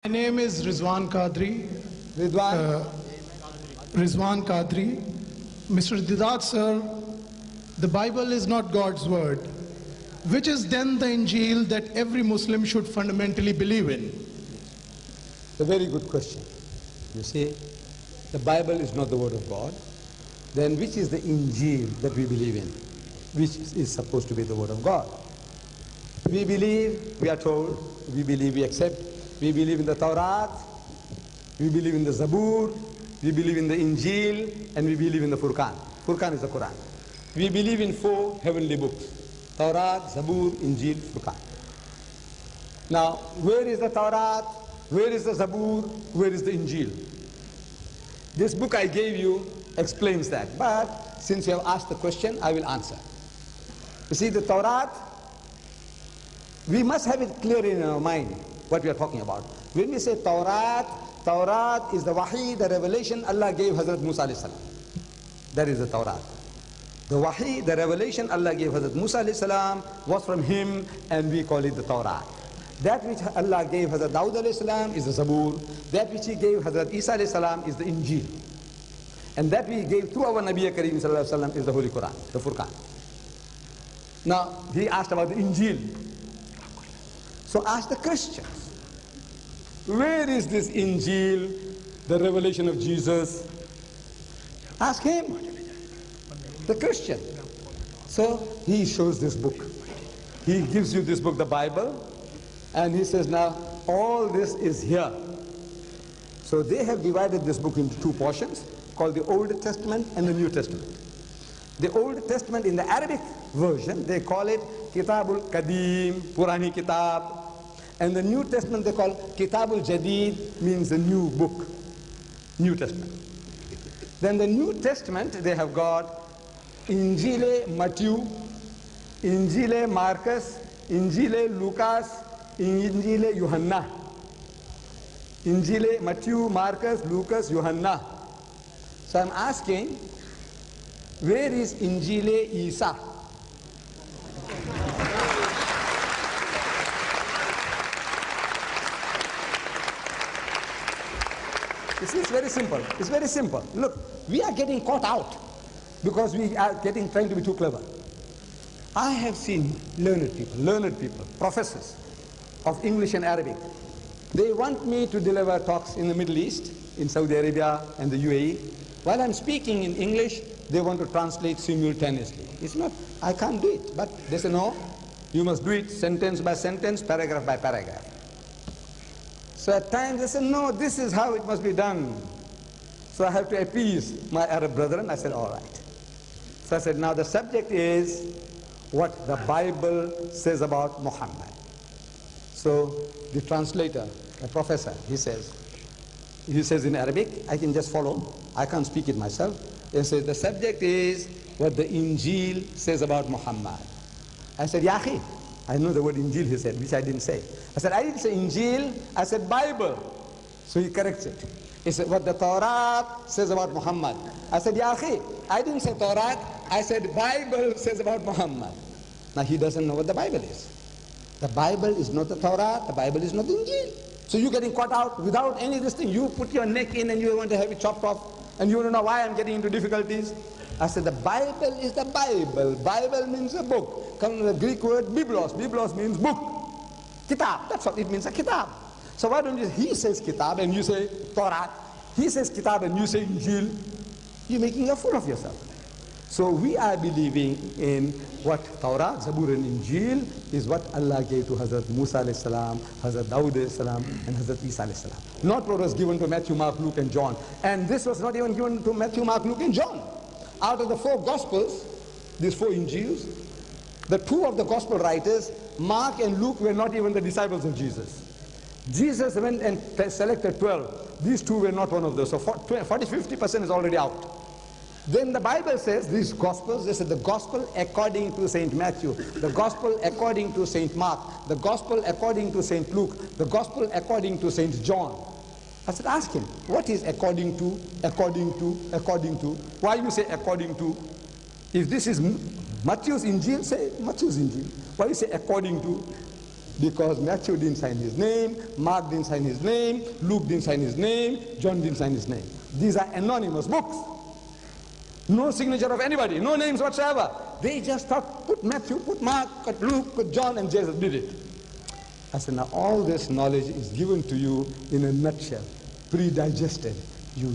My name is Rizwan Qadri. Rizwan Qadri. Mr. Didat sir, the Bible is not God's word. Which is then the Injil that every Muslim should fundamentally believe in? A very good question. You see, the Bible is not the word of God. Then which is the Injil that we believe in? Which is supposed to be the word of God? We believe, we are told, we believe, we accept, we believe in the Torah, we believe in the Zabur, we believe in the Injil, and we believe in the Furqan. Furqan is the Quran. We believe in 4 heavenly books: Torah, Zabur, Injil, Furqan. Now, where is the Torah? Where is the Zabur? Where is the Injil? This book I gave you explains that. But since you have asked the question, I will answer. You see, the Torah, we must have it clear in our mind what we are talking about. When we say Torah, Torah is the Wahi, the revelation Allah gave Hazrat Musa alayhi salam. That is the Torah. The Wahi, the revelation Allah gave Hazrat Musa alayhi salam was from him, and we call it the Torah. That which Allah gave Hazrat Dawud alayhi salam is the Zabur. That which He gave Hazrat Isa alayhi salam is the Injil. And that we gave to our Nabi Kareem sallallahu alayhi wa sallam is the Holy Quran, the Furqan. Now, he asked about the Injil. So ask the Christians, where is this Injil, the revelation of Jesus? Ask him, the Christian. So he shows this book. He gives you this book, the Bible, and he says, now all this is here. So they have divided this book into 2 portions called the Old Testament and the New Testament. The Old Testament, in the Arabic version, they call it Kitabul Qadim, Purani Kitab. And the New Testament they call Kitabul Jadid, means the new book, New Testament. Then the New Testament, they have got Injile Matthew, Injile Marcus, Injile Lucas, Injile Johanna. Injile Matthew, Marcus, Lucas, Johanna. So I'm asking, where is Injile Isa? It's very simple. It's very simple. Look, we are getting caught out because we are trying to be too clever. I have seen learned people, professors of English and Arabic. They want me to deliver talks in the Middle East, in Saudi Arabia and the UAE. While I'm speaking in English, they want to translate simultaneously. It's not, I can't do it, but they say, no, you must do it sentence by sentence, paragraph by paragraph. So at times they say, no, this is how it must be done. So I have to appease my Arab brethren. I said, all right. So I said, now the subject is what the Bible says about Muhammad. So the translator, a professor, he says in Arabic, I can just follow. I can't speak it myself. He says, the subject is what the Injil says about Muhammad. I said, Yahi, I know the word Injil, he said, which I didn't say. I said, I didn't say Injil, I said Bible. So he corrects it. He said, what the Torah says about Muhammad. I said, Yahi, I didn't say Torah, I said Bible says about Muhammad. Now he doesn't know what the Bible is. The Bible is not the Torah, the Bible is not the Injil. So you're getting caught out without any of this thing. You put your neck in and you want to have it chopped off, and you want to know why I'm getting into difficulties. I said, the Bible is the Bible. Bible means a book. Comes from the Greek word biblos. Biblos means book. Kitab, that's what it means, a kitab. So why don't you, he says kitab and you say Torah. He says kitab and you say Injil. You're making a fool of yourself. So we are believing in what Torah, Zabur and Injil is what Allah gave to Hazrat Musa alayhi salam, Hazrat Dawud alayhi salam, and Hazrat Isa alayhi salam. Not what was given to Matthew, Mark, Luke and John. And this was not even given to Matthew, Mark, Luke and John. Out of the 4 Gospels, these 4 Injils, the 2 of the Gospel writers, Mark and Luke, were not even the disciples of Jesus. Jesus went and selected 12. These 2 were not one of those. So 40-50% is already out. Then the Bible says, these Gospels, they said the Gospel according to St. Matthew, the Gospel according to St. Mark, the Gospel according to St. Luke, the Gospel according to St. John. I said, ask him, what is according to, according to, according to? Why you say according to? If this is Matthew's Injil, say Matthew's Injil. Why you say according to? Because Matthew didn't sign his name, Mark didn't sign his name, Luke didn't sign his name, John didn't sign his name. These are anonymous books. No signature of anybody, no names whatsoever. They just thought, put Matthew, put Mark, put Luke, put John, and Jesus did it. I said, now all this knowledge is given to you in a nutshell, pre-digested. You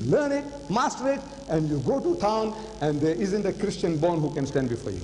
learn it, master it, and you go to town, and there isn't a Christian born who can stand before you.